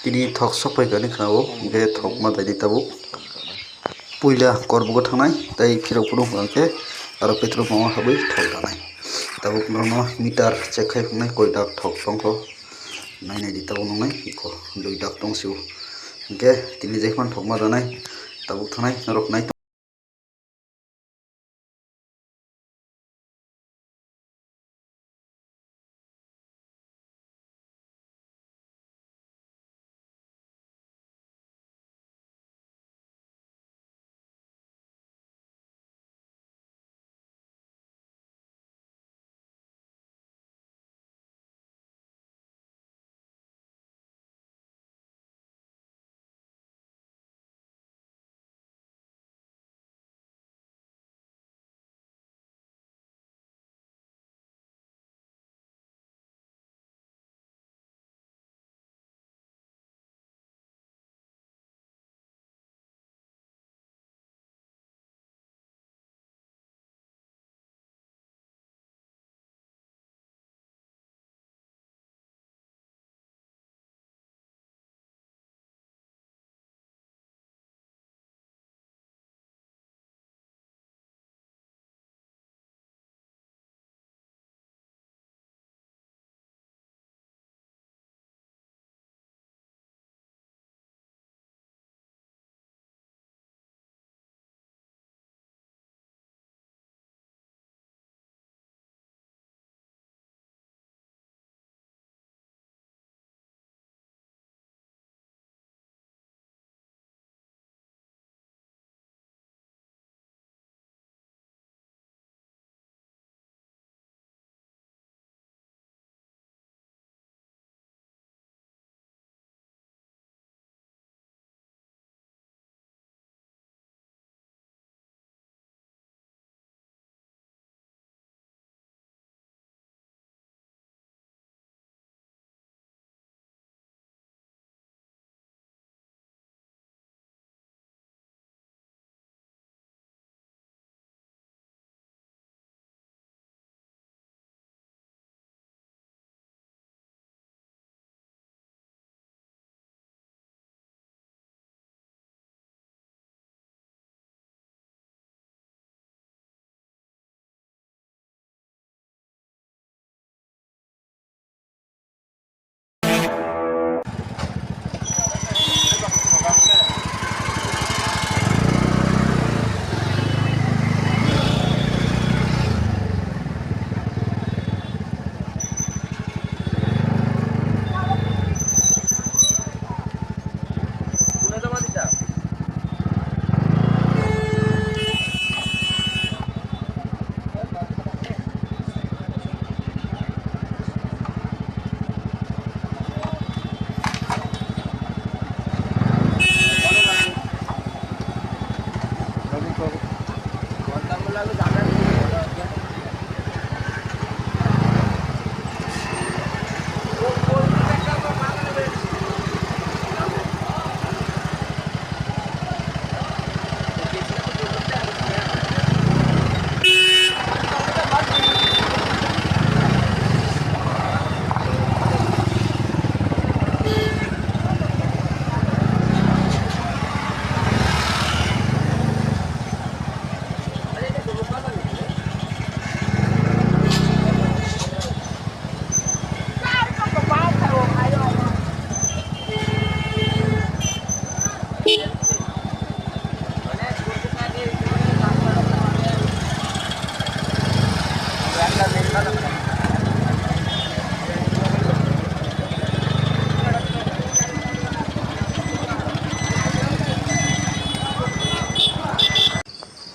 tini thok sopaigani khanao hingke thok madai tabuk puila korbugo thangnai tei phirok phano hingke aro petrol pump o habai thok danai tabuk borokno meter check khai fungnai koi dak thok tongkho nainai di tabuk nongnai iko 2 dak tongsio hingke tini jephang thokma danai tabuk thangnai norok nai.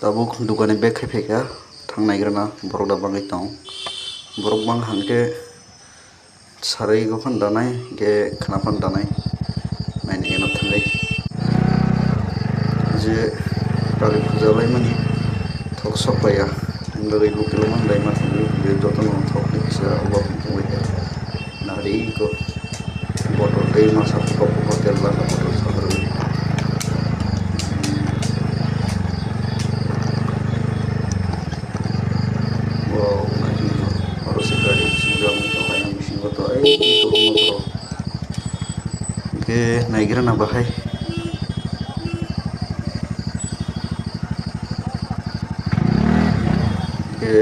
Tabuk dukani bag khaiphaika thangnai grana borok da bangai tong borok bang hangke sarai gophan danai ge khana phan danai naini eno thangai je kali puja laimani thok sopaya ngai bukil man laima thangai ge jotono thok ni kisa oba phungwai nari ko botol dei masa thok hotel la botol sabar ke naigrana bahai ke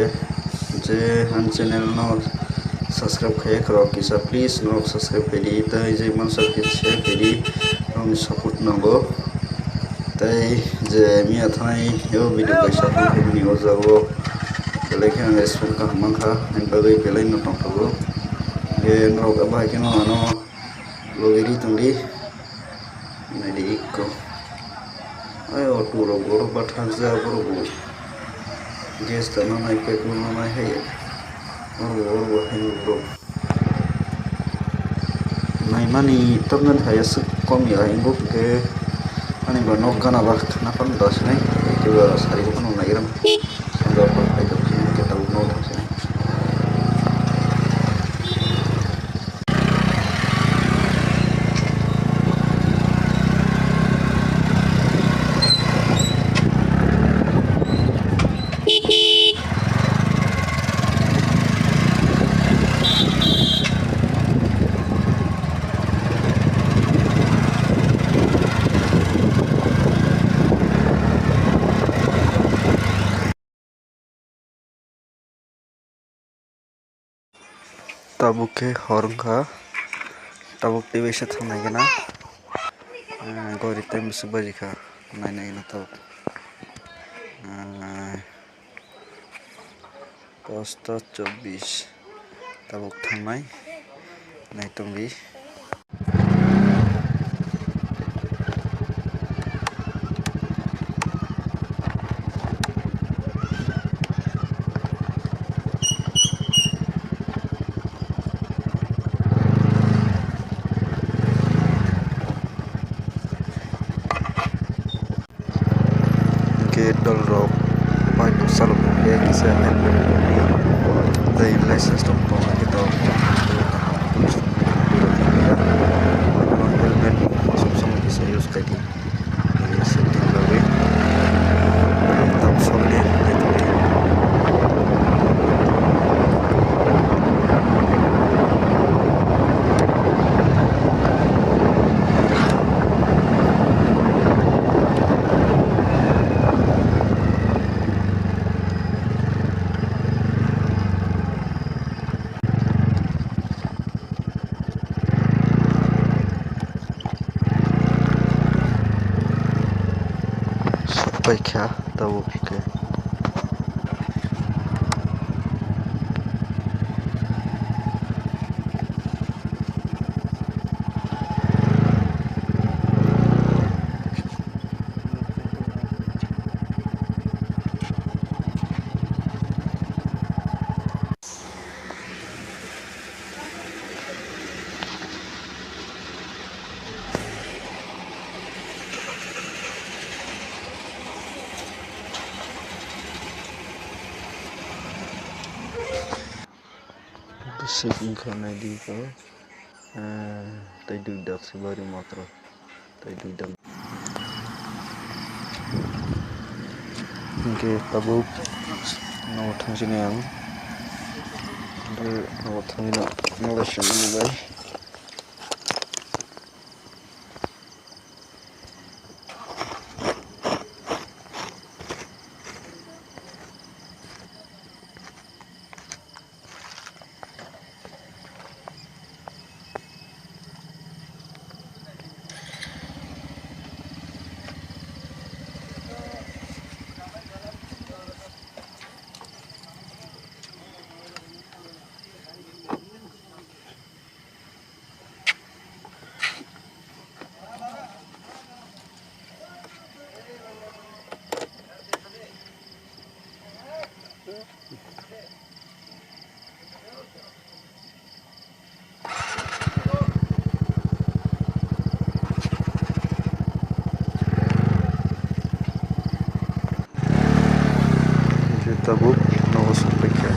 je han channel no subscribe khai krok kisa please no subscribe kedi tai je mansa ke share kedi no support nango tai je mi athanai yo video kaisa phone ni ojago belai khe ang spam ka mangkha ang bagai belai no tongthago ge no ka bahai ke no ano logeri tungri nai di ko ay auto ro goro bathak ja boro bo gas ta no nai petrol no nai hai oro hai bro nai mani tongan hai as kom ya ingo ke ani ba nok kana ba khana pan das nai ke ba sari ko no nai ram sanga pa ai to ke ta no thase tabuk ke horngkha tabuk tv se thangnai gana gori time subaji kha nai nai na tabuk 5:24 tabuk thangnai nai tongri ke dol rok pai to salok ke kisa dai license to ko kita helmet sum bisa use tadi setting bagai tak solid Baiklah, tahu ke. Setting khana di ko tai dudak sebari matro tai dudak ke tabuk no thangini ang de no thangina no lesson bai tabuk no supaya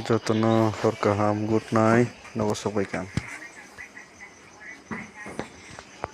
jotono hor kaham good night no supaya